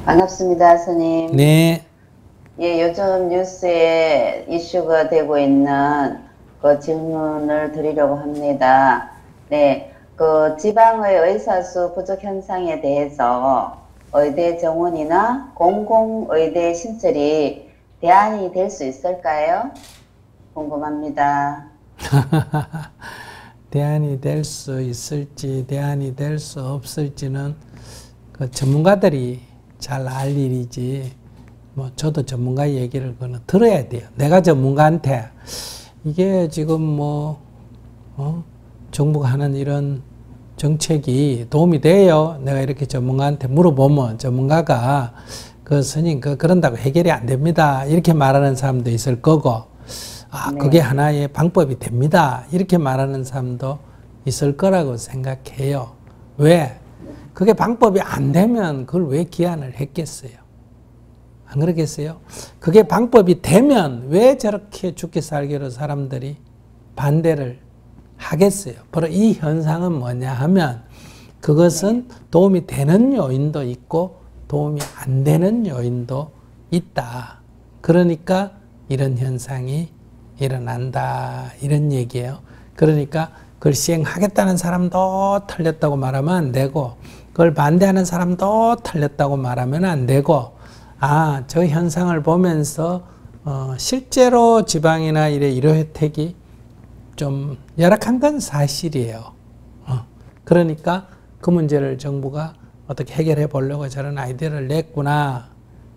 반갑습니다, 스님. 네, 예, 요즘 뉴스에 이슈가 되고 있는 그 질문을 드리려고 합니다. 네, 그 지방의 의사수 부족 현상에 대해서 의대 정원이나 공공의대 신설이 대안이 될 수 있을까요? 궁금합니다. 대안이 될 수 있을지, 대안이 될 수 없을지는 그 전문가들이 잘 알 일이지, 뭐, 저도 전문가 얘기를 그거는 들어야 돼요. 내가 전문가한테, 이게 지금 뭐, 정부가 하는 이런 정책이 도움이 돼요. 내가 이렇게 전문가한테 물어보면 전문가가 그 스님, 그런다고 해결이 안 됩니다. 이렇게 말하는 사람도 있을 거고, 네. 그게 하나의 방법이 됩니다. 이렇게 말하는 사람도 있을 거라고 생각해요. 왜? 그게 방법이 안 되면 그걸 왜 기한을 했겠어요? 안 그러겠어요? 그게 방법이 되면 왜 저렇게 죽기 살기로 사람들이 반대를 하겠어요? 바로 이 현상은 뭐냐 하면 그것은 도움이 되는 요인도 있고 도움이 안 되는 요인도 있다. 그러니까 이런 현상이 일어난다. 이런 얘기예요. 그러니까 그걸 시행하겠다는 사람도 틀렸다고 말하면 안 되고 그걸 반대하는 사람도 틀렸다고 말하면 안 되고 저 현상을 보면서 실제로 지방이나 이래 일호 혜택이 좀 열악한 건 사실이에요. 그러니까 그 문제를 정부가 어떻게 해결해 보려고 저런 아이디어를 냈구나.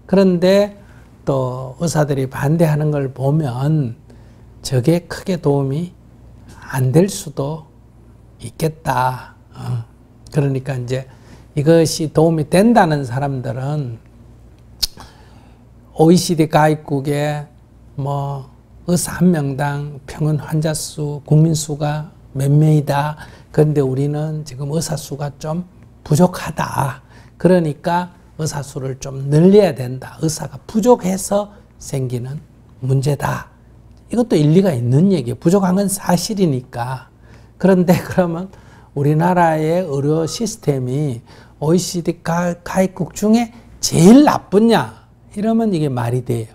그런데 또 의사들이 반대하는 걸 보면 저게 크게 도움이 안 될 수도 있겠다. 그러니까 이제 이것이 도움이 된다는 사람들은 OECD 가입국에 뭐 의사 한 명당 평균 환자 수, 국민 수가 몇 명이다. 그런데 우리는 지금 의사 수가 좀 부족하다. 그러니까 의사 수를 좀 늘려야 된다. 의사가 부족해서 생기는 문제다. 이것도 일리가 있는 얘기예요. 부족한 건 사실이니까. 그런데 그러면 우리나라의 의료 시스템이 OECD 가입국 중에 제일 나쁘냐? 이러면 이게 말이 돼요.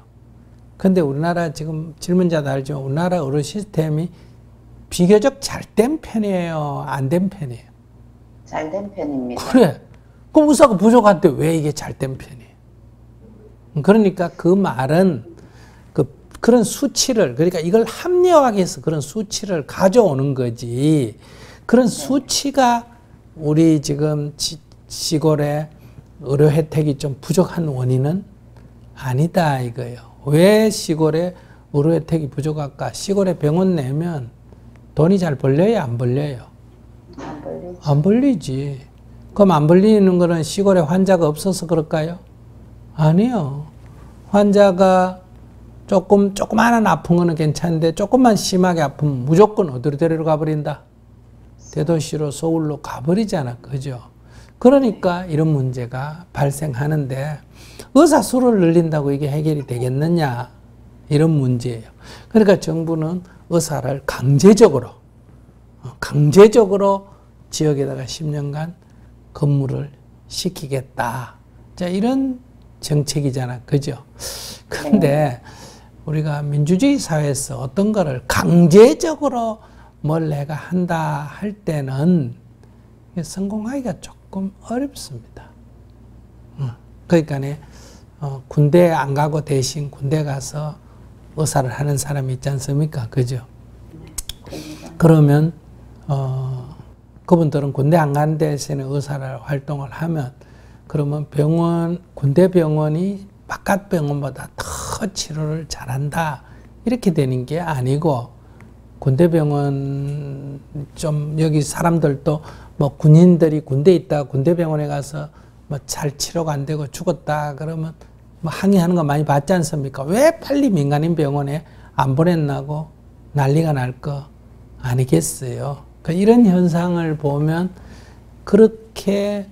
근데 우리나라 지금 질문자도 알지만 우리나라 의료 시스템이 비교적 잘 된 편이에요? 안 된 편이에요? 잘 된 편입니다. 그래. 그럼 의사가 부족한데 왜 이게 잘 된 편이에요? 그러니까 그 말은 그런 수치를, 그러니까 이걸 합리화하기 위해서 그런 수치를 가져오는 거지. 그런 수치가 우리 지금 시골에 의료 혜택이 좀 부족한 원인은 아니다 이거예요. 왜 시골에 의료 혜택이 부족할까? 시골에 병원 내면 돈이 잘 벌려요? 안 벌려요? 안 벌리지. 안 벌리지. 그럼 안 벌리는 거는 시골에 환자가 없어서 그럴까요? 아니요. 환자가 조그마한 아픈 거는 괜찮은데 조금만 심하게 아프면 무조건 어디로 데리러 가버린다? 대도시로 서울로 가버리잖아. 그죠? 그러니까 이런 문제가 발생하는데 의사 수를 늘린다고 이게 해결이 되겠느냐? 이런 문제예요. 그러니까 정부는 의사를 강제적으로 지역에다가 10년간 근무를 시키겠다. 자, 이런 정책이잖아. 그죠? 근데 우리가 민주주의 사회에서 어떤 거를 강제적으로 뭘 내가 한다 할 때는 성공하기가 조금 어렵습니다. 그러니까 군대 안 가고 대신 군대 가서 의사를 하는 사람이 있지 않습니까? 그죠? 그러면 그분들은 군대 안 가는 데서는 의사를 활동을 하면 그러면 군대 병원이 바깥 병원보다 더 치료를 잘한다. 이렇게 되는 게 아니고, 군대 병원 여기 사람들도 뭐 군인들이 군대에 있다, 군대 병원에 가서 뭐 잘 치료가 안 되고 죽었다. 그러면 뭐 항의하는 거 많이 봤지 않습니까? 왜 빨리 민간인 병원에 안 보냈나고 난리가 날 거 아니겠어요? 그러니까 이런 현상을 보면 그렇게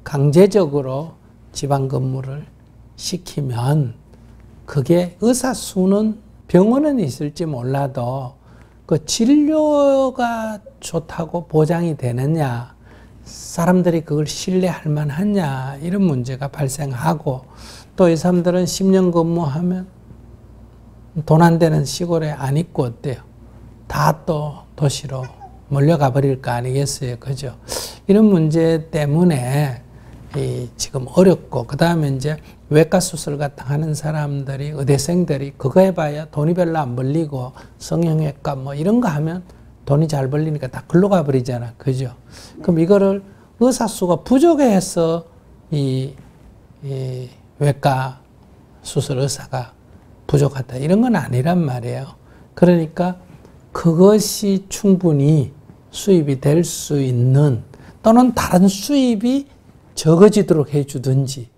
강제적으로 지방 근무를 시키면 그게 의사 수는 병원은 있을지 몰라도 그 진료가 좋다고 보장이 되느냐? 사람들이 그걸 신뢰할 만하냐 이런 문제가 발생하고 또 이 사람들은 10년 근무하면 돈 안 되는 시골에 안 있고 어때요? 다 또 도시로 몰려가 버릴 거 아니겠어요? 그죠? 이런 문제 때문에 지금 어렵고 그 다음에 이제 외과 수술 같은 거 하는 사람들이 의대생들이 그거 해봐야 돈이 별로 안 벌리고 성형외과 뭐 이런 거 하면 돈이 잘 벌리니까 다 글로 가 버리잖아. 그죠? 그럼 이거를 의사 수가 부족해서 이 외과 수술 의사가 부족하다. 이런 건 아니란 말이에요. 그러니까 그것이 충분히 수입이 될 수 있는 또는 다른 수입이 적어지도록 해주든지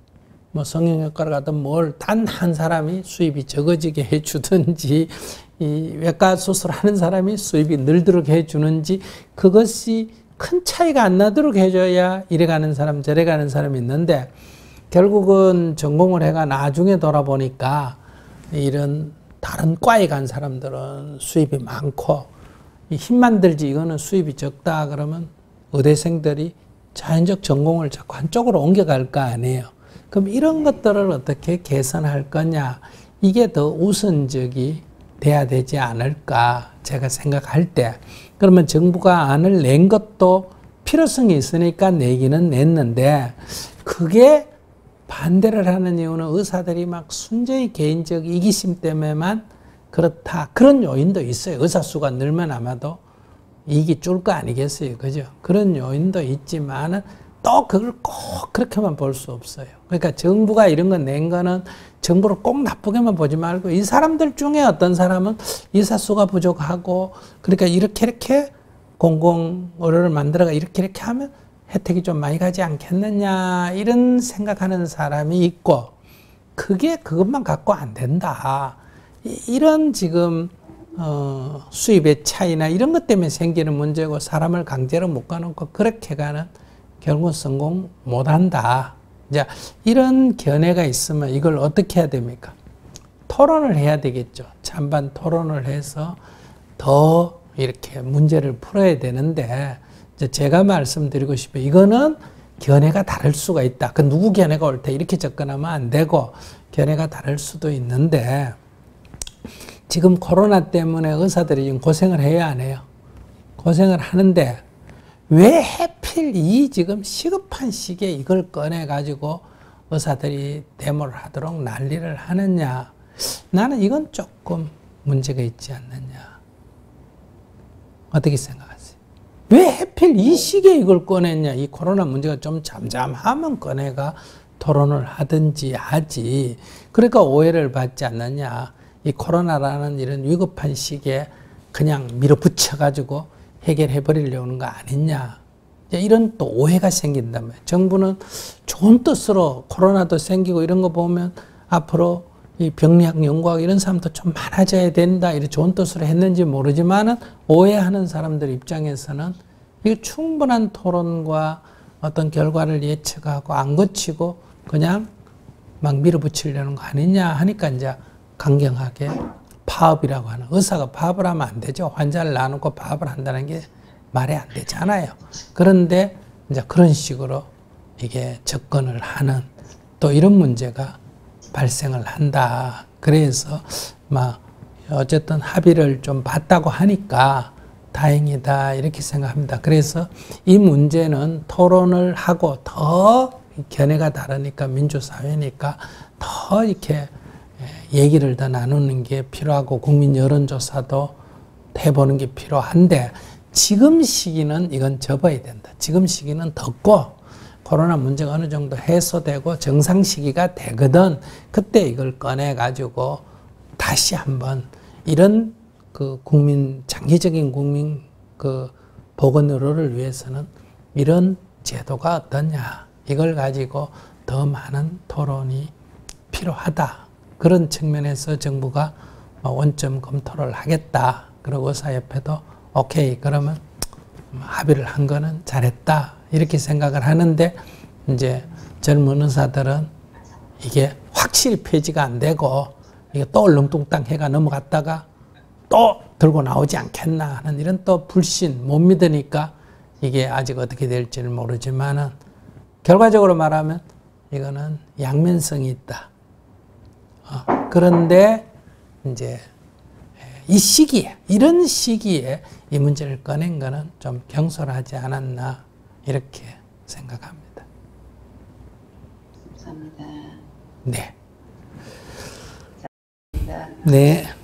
뭐 성형외과를 가든 뭘 단 한 사람이 수입이 적어지게 해주든지 이 외과 수술하는 사람이 수입이 늘도록 해주는지 그것이 큰 차이가 안 나도록 해줘야 이래 가는 사람 저래 가는 사람이 있는데 결국은 전공을 해가 나중에 돌아보니까 이런 다른 과에 간 사람들은 수입이 많고 힘만 들지 이거는 수입이 적다 그러면 의대생들이 자연적 전공을 자꾸 한쪽으로 옮겨갈 거 아니에요. 그럼 이런 것들을 어떻게 개선할 거냐 이게 더 우선적이 돼야 되지 않을까 제가 생각할 때 그러면 정부가 안을 낸 것도 필요성이 있으니까 내기는 냈는데 그게 반대를 하는 이유는 의사들이 막 순전히 개인적 이기심 때문에만 그렇다 그런 요인도 있어요. 의사 수가 늘면 아마도 이익이 줄 거 아니겠어요. 그죠? 그런 요인도 있지만은 또 그걸 꼭 그렇게만 볼 수 없어요. 그러니까 정부가 이런 거 낸 거는 정부를 꼭 나쁘게만 보지 말고 이 사람들 중에 어떤 사람은 의사 수가 부족하고 그러니까 이렇게 공공의료를 만들어가 이렇게 하면 혜택이 좀 많이 가지 않겠느냐 이런 생각하는 사람이 있고 그게 그것만 갖고 안 된다. 이런 지금 수입의 차이나 이런 것 때문에 생기는 문제고 사람을 강제로 묶어놓고 그렇게 가는 결국은 성공 못한다. 이제 이런 견해가 있으면 이걸 어떻게 해야 됩니까? 토론을 해야 되겠죠. 찬반 토론을 해서 더 이렇게 문제를 풀어야 되는데 이제 제가 말씀드리고 싶어요. 이거는 견해가 다를 수가 있다. 그 누구 견해가 옳다 이렇게 접근하면 안 되고 견해가 다를 수도 있는데 지금 코로나 때문에 의사들이 지금 고생을 해야 안 해요. 고생을 하는데 왜 하필 이 지금 시급한 시기에 이걸 꺼내가지고 의사들이 데모를 하도록 난리를 하느냐. 나는 이건 조금 문제가 있지 않느냐. 어떻게 생각하세요? 왜 하필 이 시기에 이걸 꺼냈냐. 이 코로나 문제가 좀 잠잠하면 꺼내가 토론을 하든지 하지. 그러니까 오해를 받지 않느냐. 이 코로나라는 이런 위급한 시기에 그냥 밀어붙여가지고 해결해 버리려는 거 아니냐. 이런 또 오해가 생긴단 말이에요. 정부는 좋은 뜻으로 코로나도 생기고 이런 거 보면 앞으로 이 병리학 연구학 이런 사람도 좀 많아져야 된다. 이런 좋은 뜻으로 했는지 모르지만은 오해하는 사람들 입장에서는 이게 충분한 토론과 어떤 결과를 예측하고 안 거치고 그냥 막 밀어붙이려는 거 아니냐 하니까 이제 강경하게 파업이라고 하는 의사가 파업을 하면 안 되죠. 환자를 놔놓고 파업을 한다는 게 말이 안 되잖아요. 그런데 이제 그런 식으로 이게 접근을 하는 또 이런 문제가 발생을 한다. 그래서 막 어쨌든 합의를 좀 봤다고 하니까 다행이다 이렇게 생각합니다. 그래서 이 문제는 토론을 하고 더 견해가 다르니까 민주사회니까 더 이렇게 얘기를 더 나누는 게 필요하고 국민 여론조사도 해보는 게 필요한데 지금 시기는 이건 접어야 된다. 지금 시기는 덥고 코로나 문제가 어느 정도 해소되고 정상 시기가 되거든. 그때 이걸 꺼내가지고 다시 한번 이런 그 국민, 장기적인 국민 그 보건의료를 위해서는 이런 제도가 어떠냐. 이걸 가지고 더 많은 토론이 필요하다. 그런 측면에서 정부가 원점 검토를 하겠다. 그리고 의사협회도 오케이 그러면 합의를 한 거는 잘했다. 이렇게 생각을 하는데 이제 젊은 의사들은 이게 확실히 폐지가 안 되고 이게 또 얼렁뚱땅 해가 넘어갔다가 또 들고 나오지 않겠나 하는 이런 또 불신 못 믿으니까 이게 아직 어떻게 될지는 모르지만은 결과적으로 말하면 이거는 양면성이 있다. 그런데 이제 이 시기에, 이런 시기에 이 문제를 꺼낸 거는 좀 경솔하지 않았나 이렇게 생각합니다. 감사합니다. 네. 감사합니다. 네.